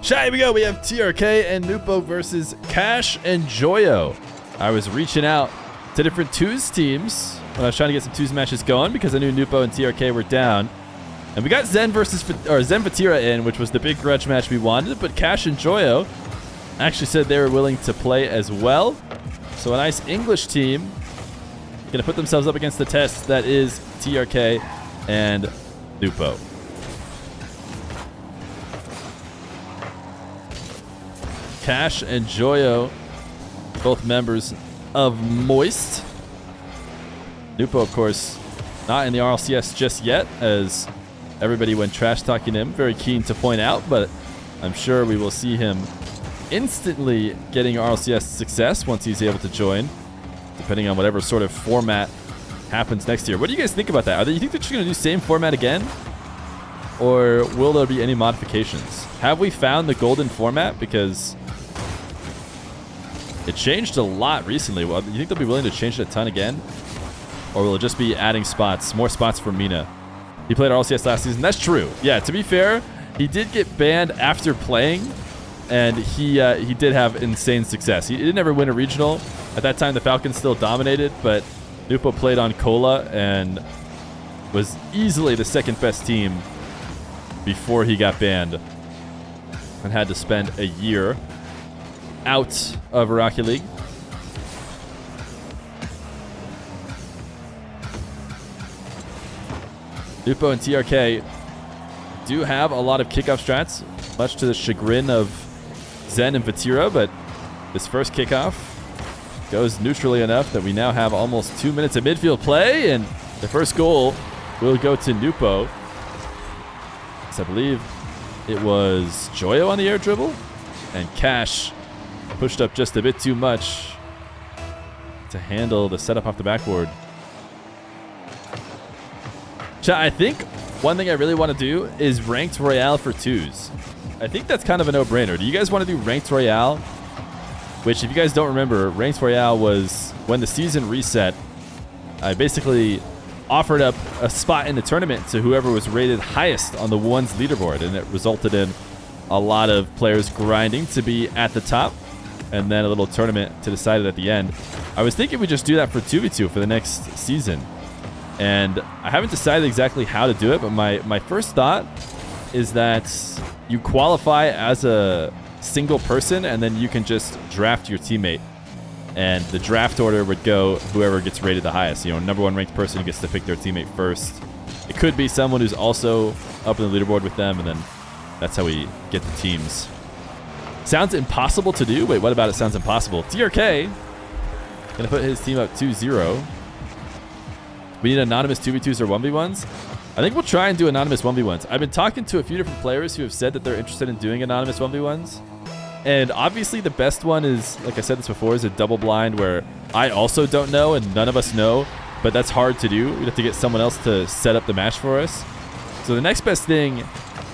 Here we go. We have TRK and Nwpo versus Kash and Joyo. I was reaching out to different twos teams when I was trying to get some twos matches going because I knew Nwpo and TRK were down. And we got Zen Vatira in, which was the big grudge match we wanted, but Kash and Joyo actually said they were willing to play as well. So a nice English team gonna put themselves up against the test that is TRK and Nwpo. Kash and Joyo, both members of Moist. Nwpo, of course, not in the RLCS just yet, as everybody when trash talking him, very keen to point out, but I'm sure we will see him instantly getting RLCS success once he's able to join, depending on whatever sort of format happens next year. What do you guys think about that? You think they're just going to do same format again? Or will there be any modifications? Have we found the golden format? Because it changed a lot recently. Well, you think they'll be willing to change it a ton again? Or will it just be adding spots, more spots for Mina? He played RLCS last season. That's true. Yeah, to be fair, he did get banned after playing, and he did have insane success. He didn't ever win a regional. At that time, the Falcons still dominated, but Nwpo played on Cola and was easily the second best team before he got banned and had to spend a year out of Iraqi League. Nwpo and TRK do have a lot of kickoff strats, much to the chagrin of Zen and Vatira, but this first kickoff goes neutrally enough that we now have almost 2 minutes of midfield play, and the first goal will go to Nwpo. So I believe it was Joyo on the air dribble, and Kash pushed up just a bit too much to handle the setup off the backboard. Chat, I think one thing I really want to do is ranked royale for twos. I think that's kind of a no-brainer. Do you guys want to do ranked royale? Which, if you guys don't remember, ranked royale was when the season reset. I basically offered up a spot in the tournament to whoever was rated highest on the ones leaderboard, and it resulted in a lot of players grinding to be at the top, and then a little tournament to decide it at the end. I was thinking we'd just do that for 2v2 for the next season. And I haven't decided exactly how to do it, but my first thought is that you qualify as a single person, and then you can just draft your teammate. And the draft order would go whoever gets rated the highest. You know, number one ranked person gets to pick their teammate first. It could be someone who's also up in the leaderboard with them, and then that's how we get the teams. Sounds impossible to do. Wait, what about it sounds impossible? TRK gonna put his team up 2-0. We need anonymous 2v2s or 1v1s. I think we'll try and do anonymous 1v1s. I've been talking to a few different players who have said that they're interested in doing anonymous 1v1s. And obviously the best one is, like I said this before, is a double blind where I also don't know and none of us know, but that's hard to do. We'd have to get someone else to set up the match for us. So the next best thing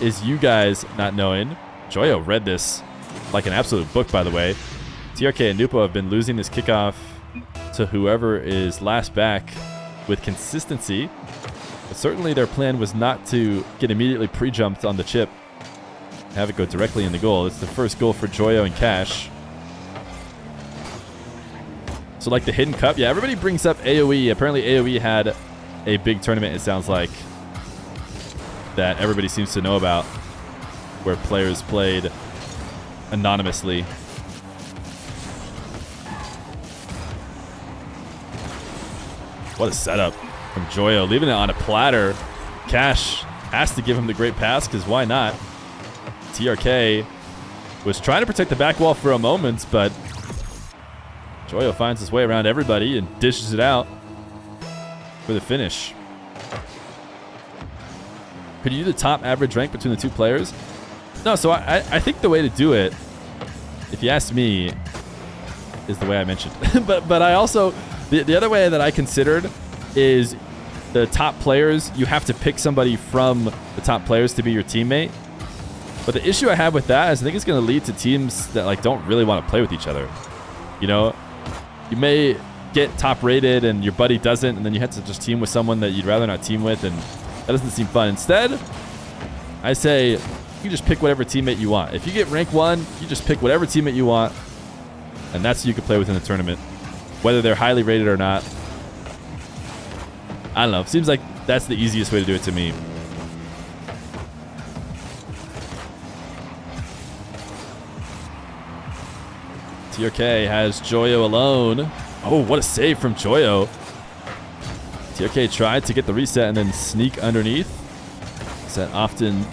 is you guys not knowing. Joyo read this like an absolute book, by the way. TRK and Nwpo have been losing this kickoff to whoever is last back with consistency. But certainly their plan was not to get immediately pre-jumped on the chip, have it go directly in the goal. It's the first goal for Joyo and Kash. So like the hidden cup, yeah, everybody brings up AoE. Apparently AoE had a big tournament, it sounds like, that everybody seems to know about, where players played anonymously. What a setup from Joyo, leaving it on a platter. Kash has to give him the great pass, because why not? TRK was trying to protect the back wall for a moment, but Joyo finds his way around everybody and dishes it out for the finish. Could you do the top average rank between the two players? No, so I think the way to do it, if you ask me, is the way I mentioned. but I also, the other way that I considered is the top players, you have to pick somebody from the top players to be your teammate. But the issue I have with that is I think it's going to lead to teams that like don't really want to play with each other. You know, you may get top rated and your buddy doesn't, and then you have to just team with someone that you'd rather not team with, and that doesn't seem fun. Instead, I say you can just pick whatever teammate you want. If you get rank 1, you just pick whatever teammate you want, and that's who you can play with in the tournament, whether they're highly rated or not. I don't know. Seems like that's the easiest way to do it to me. Trk has Joyo alone. Oh, what a save from Joyo. Trk tried to get the reset and then sneak underneath. That often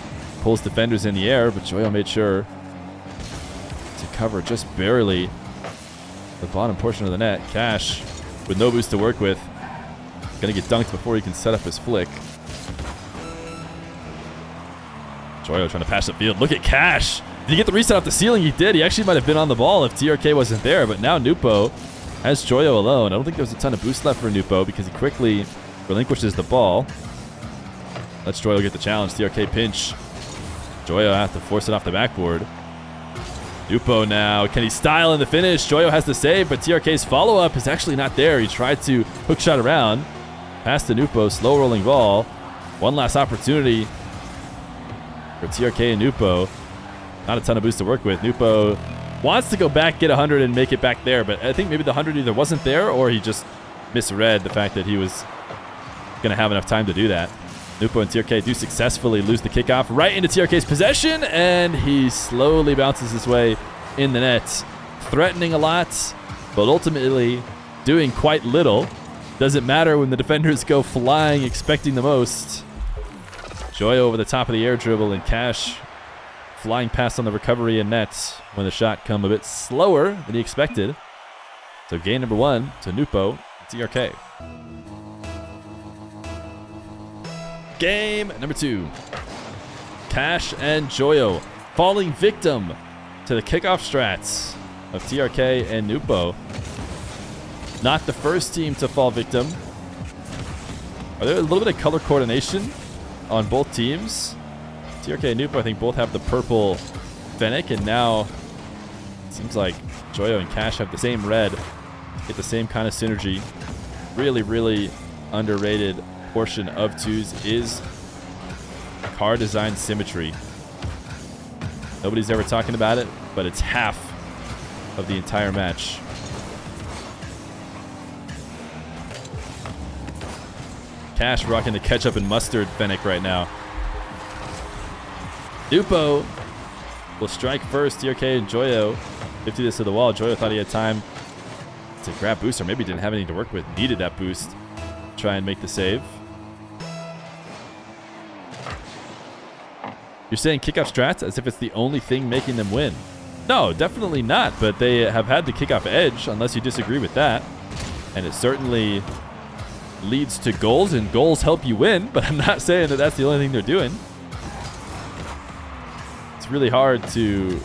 pulls defenders in the air, but Joyo made sure to cover just barely the bottom portion of the net. Kash with no boost to work with. Gonna get dunked before he can set up his flick. Joyo trying to pass the field. Look at Kash. Did he get the reset off the ceiling? He did. He actually might have been on the ball if Trk wasn't there, but now Nwpo has Joyo alone. I don't think there's a ton of boost left for Nwpo because he quickly relinquishes the ball. Let's Joyo get the challenge. Trk pinch. Joyo has to force it off the backboard. Nwpo now. Can he style in the finish? Joyo has the save, but Trk's follow-up is actually not there. He tried to hook shot around. Pass to Nwpo. Slow rolling ball. One last opportunity for Trk and Nwpo. Not a ton of boost to work with. Nwpo wants to go back, get 100, and make it back there, but I think maybe the 100 either wasn't there or he just misread the fact that he was going to have enough time to do that. Nwpo and Trk do successfully lose the kickoff right into Trk's possession, and he slowly bounces his way in the net, threatening a lot, but ultimately doing quite little. Doesn't matter when the defenders go flying, expecting the most. Joyo over the top of the air dribble, and Kash flying past on the recovery and net when the shot come a bit slower than he expected. So game number 1 to Nwpo, Trk. Game number 2. Kash and Joyo falling victim to the kickoff strats of Trk and Nwpo. Not the first team to fall victim. Are there a little bit of color coordination on both teams? Trk and Nwpo, I think, both have the purple Fennec, and now it seems like Joyo and Kash have the same red. Get the same kind of synergy. Really, really underrated portion of twos is car design symmetry. Nobody's ever talking about it, but it's half of the entire match. Kash rocking the ketchup and mustard Fennec right now. Nwpo will strike first. Trk and Joyo 50 this to the wall. Joyo thought he had time to grab boost, or maybe didn't have anything to work with. Needed that boost. Try and make the save. You're saying kickoff strats as if it's the only thing making them win. No, definitely not. But they have had the kickoff edge, unless you disagree with that. And it certainly leads to goals, and goals help you win. But I'm not saying that that's the only thing they're doing. It's really hard to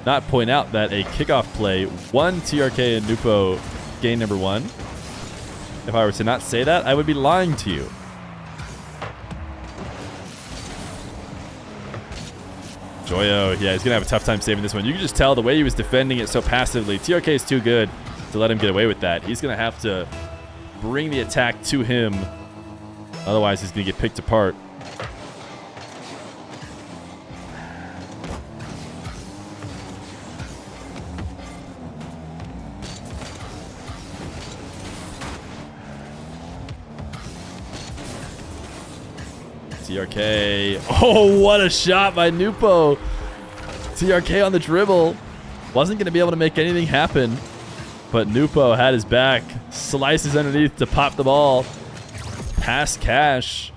not point out that a kickoff play won Trk and Nwpo game number 1. If I were to not say that, I would be lying to you. Joyo, yeah, he's going to have a tough time saving this one. You can just tell the way he was defending it so passively. Trk is too good to let him get away with that. He's going to have to bring the attack to him. Otherwise, he's going to get picked apart. Trk. Oh, what a shot by Nwpo. Trk on the dribble. Wasn't going to be able to make anything happen, but Nwpo had his back. Slices underneath to pop the ball. Past Kash,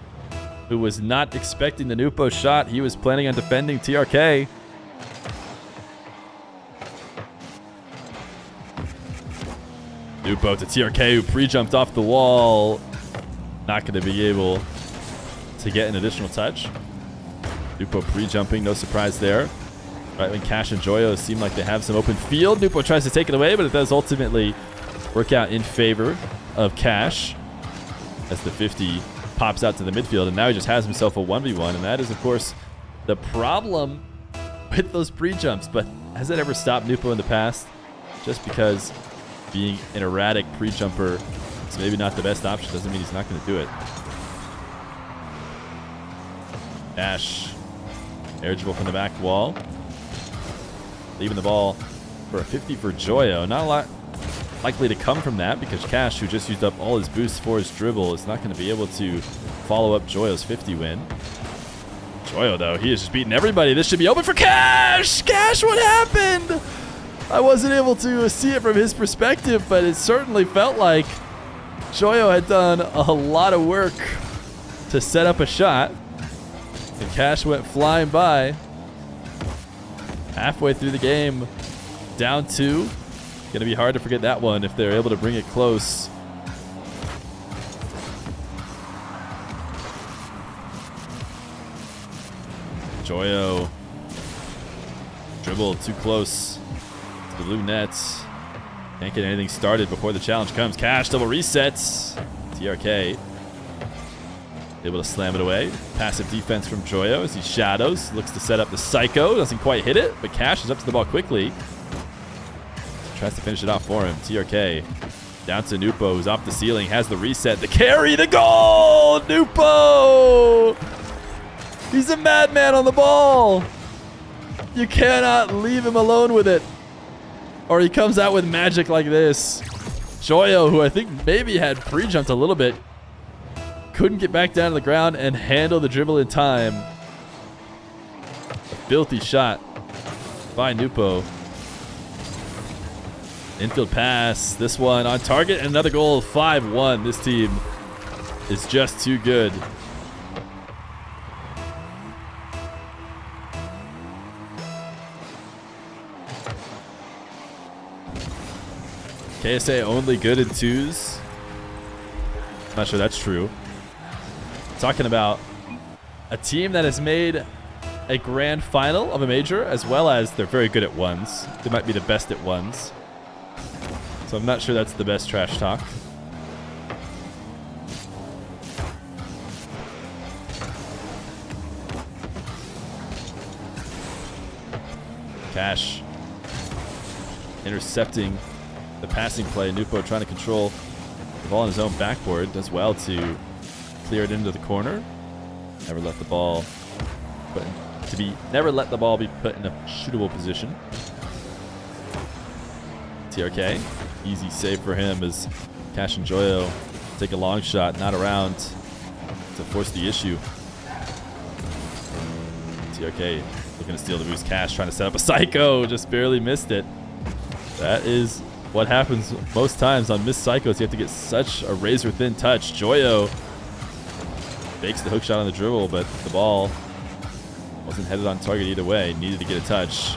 who was not expecting the Nwpo shot. He was planning on defending Trk. Nwpo to Trk, who pre-jumped off the wall. Not going to be able to get an additional touch. Nwpo pre-jumping, no surprise there. Right when Kash and Joyo seem like they have some open field, Nwpo tries to take it away, but it does ultimately work out in favor of Kash as the 50 pops out to the midfield, and now he just has himself a 1v1, and that is, of course, the problem with those pre-jumps. But has that ever stopped Nwpo in the past? Just because being an erratic pre-jumper is maybe not the best option doesn't mean he's not going to do it. Kash Air dribble from the back wall. Leaving the ball for a 50 for Joyo. Not a lot likely to come from that because Kash, who just used up all his boosts for his dribble, is not going to be able to follow up Joyo's 50 win. Joyo, though, he is just beating everybody. This should be open for Kash! Kash, what happened? I wasn't able to see it from his perspective, but it certainly felt like Joyo had done a lot of work to set up a shot. And Kash went flying by. Halfway through the game, down 2. Going to be hard to forget that one if they're able to bring it close. Joyo. Dribble too close to the blue nets. Can't get anything started before the challenge comes. Kash double resets. Trk able to slam it away. Passive defense from Joyo as he shadows. Looks to set up the Psycho. Doesn't quite hit it, but Kash is up to the ball quickly. Tries to finish it off for him. Trk down to Nwpo, who's off the ceiling. Has the reset. The carry. The goal! Nwpo! He's a madman on the ball. You cannot leave him alone with it, or he comes out with magic like this. Joyo, who I think maybe had pre-jumped a little bit, couldn't get back down to the ground and handle the dribble in time. A filthy shot by Nwpo. Infield pass. This one on target and another goal. 5-1. This team is just too good. KSA only good in 2s. Not sure that's true. Talking about a team that has made a grand final of a major, as well as they're very good at 1s. They might be the best at 1s. So I'm not sure that's the best trash talk. Kash intercepting the passing play. Nwpo trying to control the ball on his own backboard. Does well to clear it into the corner. Never let the ball be put in a shootable position. Trk, easy save for him as Kash and Joyo take a long shot, not around to force the issue. Trk looking to steal the boost. Kash trying to set up a Psycho, just barely missed it. That is what happens most times on missed Psychos. You have to get such a razor thin touch. Joyo fakes the hook shot on the dribble, but the ball wasn't headed on target either way. Needed to get a touch.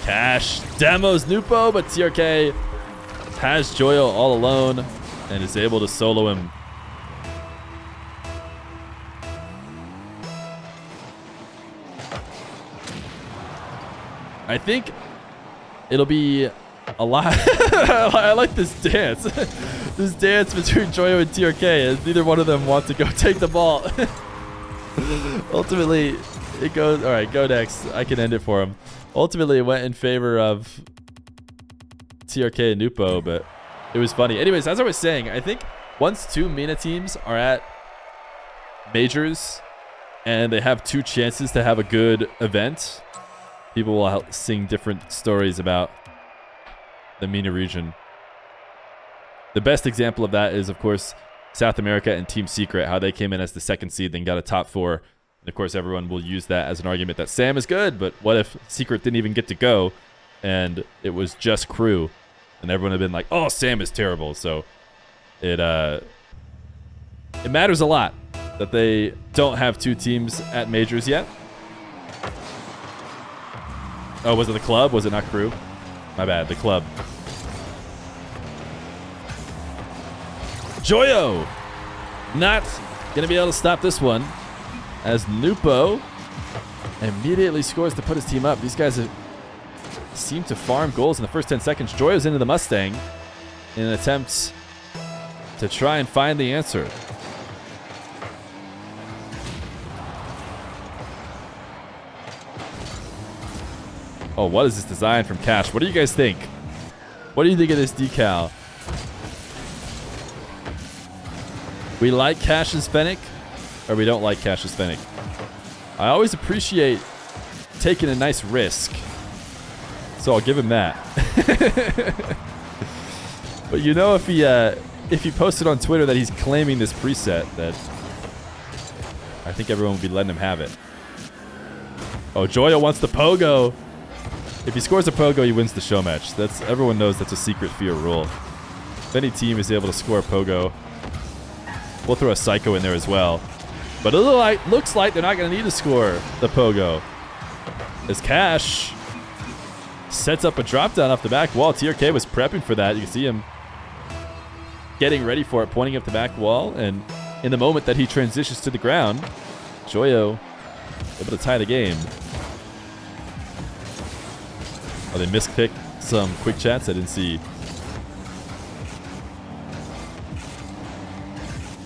Kash demos Nwpo, but Trk has Joyo all alone and is able to solo him. I think it'll be a lot. I like this dance. This dance between Joyo and Trk, as neither one of them want to go take the ball. Ultimately, it goes. All right, go next. I can end it for him. Ultimately, it went in favor of Trk and Nwpo, but it was funny. Anyways, as I was saying, I think once 2 MENA teams are at majors and they have 2 chances to have a good event, people will sing different stories about the MENA region. The best example of that is, of course, South America and Team Secret, how they came in as the 2nd seed, then got a top 4. And of course, everyone will use that as an argument that Sam is good, but what if Secret didn't even get to go and it was just crew? And everyone had been like, oh, Sam is terrible. So it matters a lot that they don't have 2 teams at majors yet. Oh, was it the club? Was it not crew? My bad, the club. Joyo not going to be able to stop this one, as Nwpo immediately scores to put his team up. These guys seem to farm goals in the first 10 seconds. Joyo's into the Mustang in an attempt to try and find the answer. Oh, what is this design from Kash? What do you guys think? What do you think of this decal? We like Kash's Fennec, or we don't like Kash's Fennec? I always appreciate taking a nice risk. So I'll give him that. But you know, if he posted on Twitter that he's claiming this preset, that I think everyone would be letting him have it. Oh, Joyo wants the pogo. If he scores a pogo, he wins the show match. Everyone knows that's a secret Feer rule. If any team is able to score a pogo, we'll throw a psycho in there as well. But it looks like they're not going to need to score the pogo. As Kash sets up a drop down off the back wall. Trk was prepping for that. You can see him getting ready for it, pointing up the back wall. And in the moment that he transitions to the ground, Joyo able to tie the game. Oh, they mispicked some quick chats I didn't see.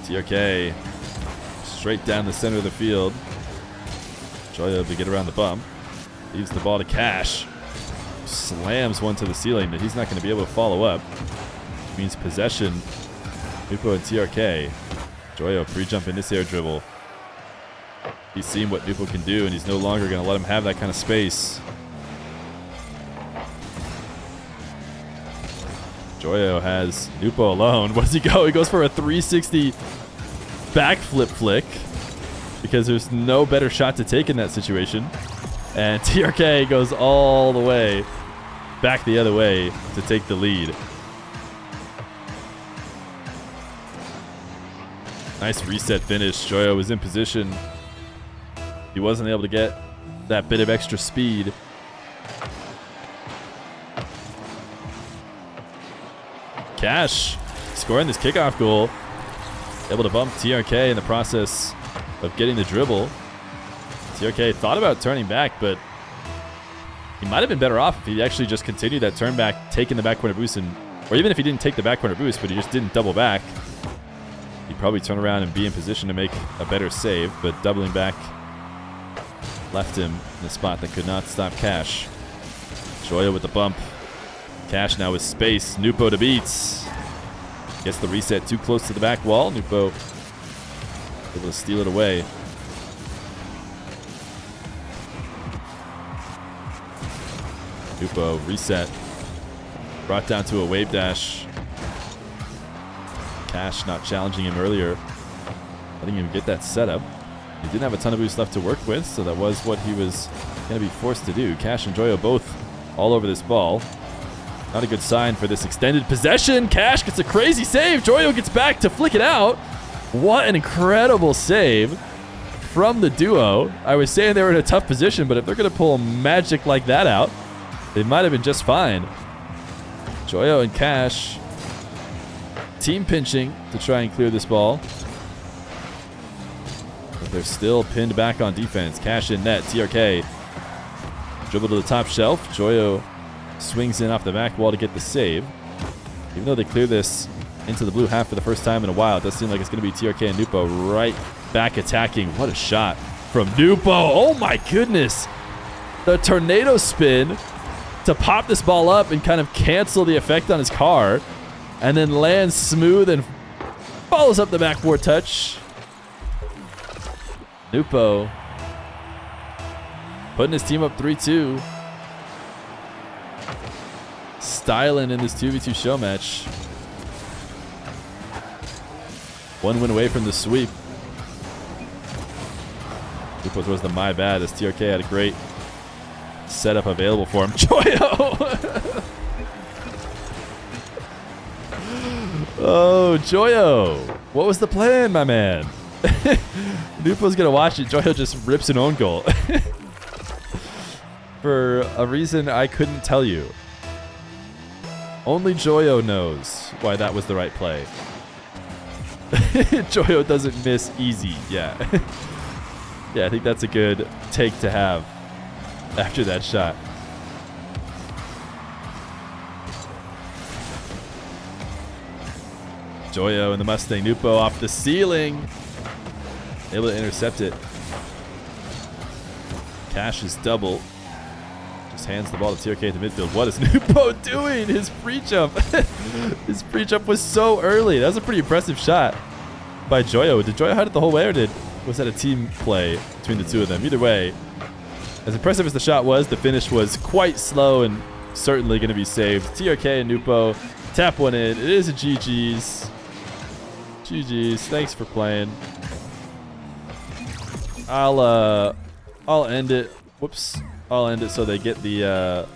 Trk straight down the center of the field. Joyo to get around the bump. Leaves the ball to Kash. Slams one to the ceiling that he's not going to be able to follow up. Which means possession. Nwpo and Trk. Joyo pre-jump in this air dribble. He's seen what Nwpo can do, and he's no longer going to let him have that kind of space. Joyo has Nwpo alone. What does he go? He goes for a 360 backflip flick because there's no better shot to take in that situation. And Trk goes all the way back the other way to take the lead. Nice reset finish. Joyo was in position. He wasn't able to get that bit of extra speed. Kash scoring this kickoff goal. Able to bump Trk in the process of getting the dribble. Trk thought about turning back, but he might have been better off if he actually just continued that turn back, taking the back corner boost, or even if he didn't take the back corner boost, but he just didn't double back. He'd probably turn around and be in position to make a better save, but doubling back left him in a spot that could not stop Kash. Joyo with the bump. Kash now with space. Nwpo to beats. Gets the reset too close to the back wall. Nwpo able to steal it away. Nwpo reset. Brought down to a wave dash. Kash not challenging him earlier. Letting him get that setup. He didn't have a ton of boost left to work with, so that was what he was going to be forced to do. Kash and Joyo both all over this ball. Not a good sign for this extended possession. Kash gets a crazy save. Joyo gets back to flick it out. What an incredible save from the duo. I was saying they were in a tough position, but if they're going to pull magic like that out, they might have been just fine. Joyo and Kash team pinching to try and clear this ball. But they're still pinned back on defense. Kash in net. Trk dribble to the top shelf. Joyo swings in off the back wall to get the save. Even though they clear this into the blue half for the first time in a while, it does seem like it's going to be Trk and Nwpo right back attacking. What a shot from Nwpo. Oh my goodness. The tornado spin to pop this ball up and kind of cancel the effect on his car, and then lands smooth and follows up the backboard touch. Nwpo putting his team up 3-2. Styling in this 2v2 show match. One win away from the sweep. Nwpo throws the my bad as Trk had a great setup available for him. Joyo! Oh, Joyo. What was the plan, my man? Nwpo's going to watch it. Joyo just rips an own goal. For a reason I couldn't tell you. Only Joyo knows why that was the right play. Joyo doesn't miss easy. Yeah. Yeah, I think that's a good take to have after that shot. Joyo and the Mustang. Nwpo off the ceiling. Able to intercept it. Kash's double. Just hands the ball to Trk at the midfield. What is Nwpo doing? His free jump. His free jump was so early. That was a pretty impressive shot by Joyo. Did Joyo hide it the whole way, or did Was that a team play between the two of them? Either way, as impressive as the shot was, the finish was quite slow and certainly going to be saved. Trk and Nwpo tap one in. It is a GG's. GG's. Thanks for playing. I'll end it. Whoops. I'll end it so they get the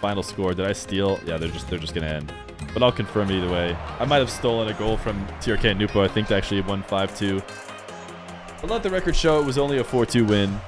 final score. Did I steal? Yeah, they're just gonna end. But I'll confirm either way. I might have stolen a goal from Trk and Nwpo. I think they actually won 5-2. But let the record show it was only a 4-2 win.